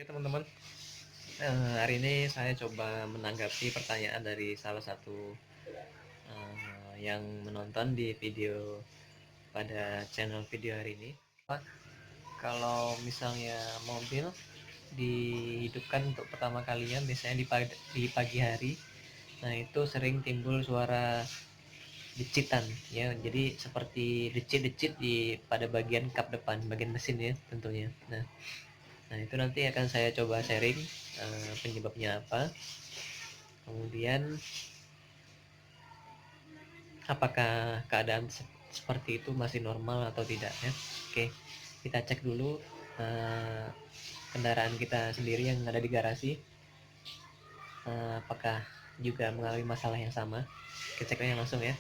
Oke teman-teman, hari ini saya coba menanggapi pertanyaan dari salah satu yang menonton di video pada channel video hari ini. Kalau misalnya mobil dihidupkan untuk pertama kalinya biasanya di pagi hari, nah itu sering timbul suara decitan ya, jadi seperti decit-decit pada bagian kap depan, bagian mesin ya tentunya. Nah itu nanti akan saya coba sharing penyebabnya apa, kemudian apakah keadaan seperti itu masih normal atau tidak ya. Oke, kita cek dulu kendaraan kita sendiri yang ada di garasi, apakah juga mengalami masalah yang sama. Kita ceknya langsung ya.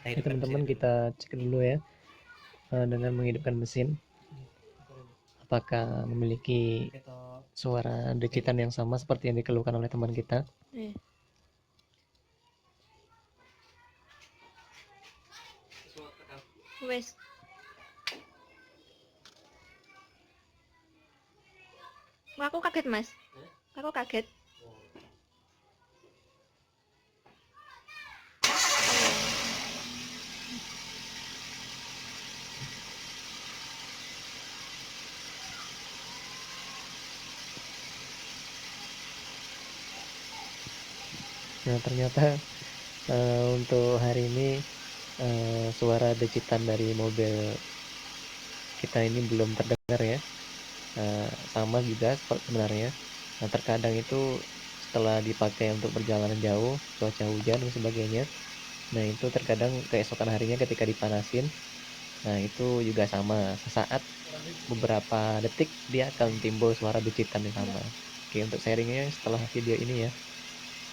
Oke teman-teman, kita cek dulu ya dengan menghidupkan mesin apakah memiliki suara decitan yang sama seperti yang dikeluhkan oleh teman kita. Wes. Aku kaget, Mas. Aku kaget. Nah ternyata untuk hari ini suara decitan dari mobil kita ini belum terdengar ya. Sama juga sebenarnya. Nah terkadang itu setelah dipakai untuk perjalanan jauh, cuaca hujan dan sebagainya, nah itu terkadang keesokan harinya ketika dipanasin, nah itu juga sama, sesaat beberapa detik dia akan timbul suara decitan yang sama. Oke, untuk sharingnya setelah video ini ya,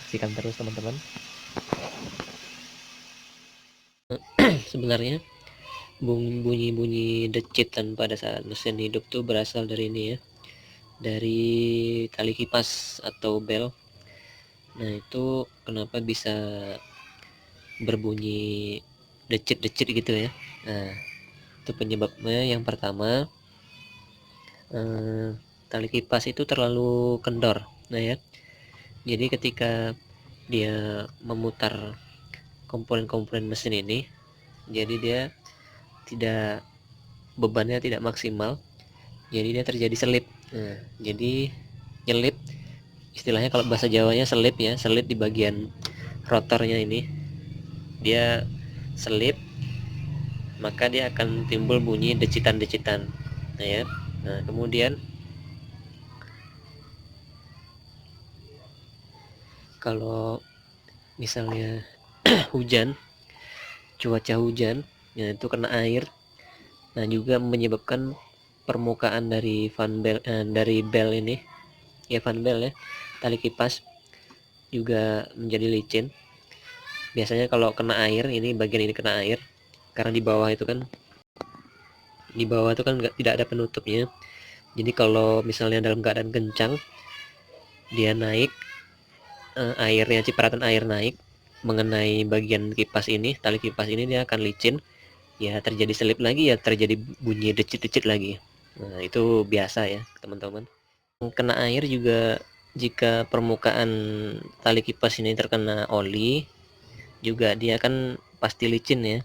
saksikan terus teman-teman. Sebenarnya bunyi-bunyi decitan pada saat mesin hidup tuh berasal dari ini ya, dari tali kipas atau bel. Nah itu kenapa bisa berbunyi decit-decit gitu ya. Nah itu penyebabnya. Yang pertama, tali kipas itu terlalu kendor. Nah ya, jadi ketika dia memutar komponen-komponen mesin ini, jadi dia tidak, bebannya tidak maksimal, jadi dia terjadi selip. Nah, jadi nyelip, istilahnya kalau bahasa Jawanya selip ya, selip di bagian rotornya ini, dia selip, maka dia akan timbul bunyi decitan-decitan. Nah ya, nah kemudian kalau misalnya hujan, cuaca hujan ya, itu kena air, nah juga menyebabkan permukaan dari dari bel ini ya, fan bel ya, tali kipas juga menjadi licin. Biasanya kalau kena air, ini bagian ini kena air, karena di bawah itu kan tidak ada penutupnya. Jadi kalau misalnya dalam keadaan kencang dia naik, airnya, cipratan air naik mengenai bagian kipas ini, tali kipas ini, dia akan licin ya, terjadi selip lagi ya, terjadi bunyi decit-decit lagi. Nah itu biasa ya teman-teman. Kena air juga, jika permukaan tali kipas ini terkena oli juga, dia kan pasti licin ya,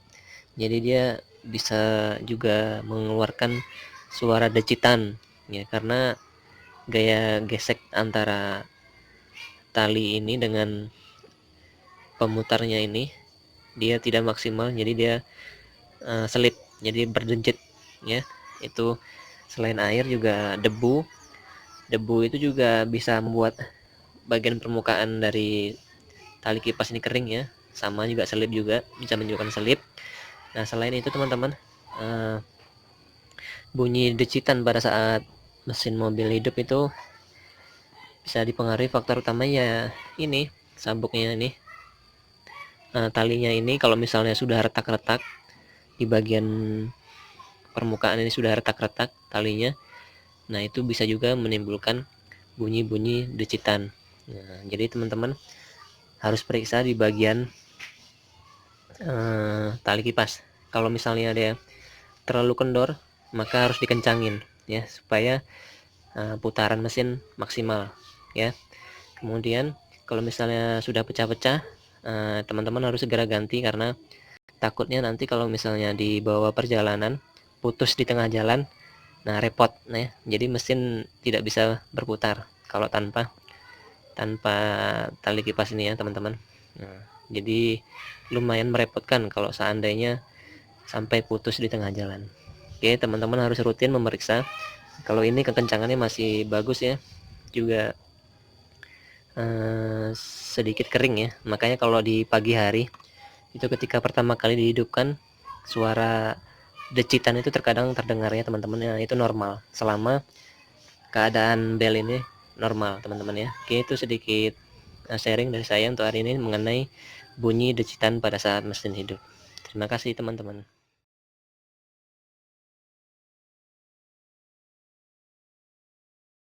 jadi dia bisa juga mengeluarkan suara decitan ya, karena gaya gesek antara tali ini dengan pemutarnya ini dia tidak maksimal, jadi dia selip, jadi berdencit ya. Itu selain air juga debu itu juga bisa membuat bagian permukaan dari tali kipas ini kering ya, sama juga selip, juga bisa menyebabkan selip. Nah selain itu teman-teman, bunyi decitan pada saat mesin mobil hidup itu bisa dipengaruhi faktor utamanya ini, sabuknya ini, talinya ini kalau misalnya sudah retak-retak di bagian permukaan ini, sudah retak-retak talinya, nah itu bisa juga menimbulkan bunyi-bunyi decitan. Nah, jadi teman-teman harus periksa di bagian tali kipas. Kalau misalnya ada terlalu kendor, maka harus dikencangin ya, supaya putaran mesin maksimal ya. Kemudian kalau misalnya sudah pecah-pecah, teman-teman harus segera ganti, karena takutnya nanti kalau misalnya dibawa perjalanan putus di tengah jalan, nah repot ya. Jadi mesin tidak bisa berputar kalau tanpa tali kipas ini ya teman-teman. Nah, jadi lumayan merepotkan kalau seandainya sampai putus di tengah jalan. Oke, teman-teman harus rutin memeriksa. Kalau ini kekencangannya masih bagus ya, juga sedikit kering ya. Makanya kalau di pagi hari itu ketika pertama kali dihidupkan, suara decitan itu terkadang terdengarnya teman-teman ya, itu normal selama keadaan bel ini normal teman-teman ya. Oke, itu sedikit sharing dari saya untuk hari ini mengenai bunyi decitan pada saat mesin hidup. Terima kasih teman-teman.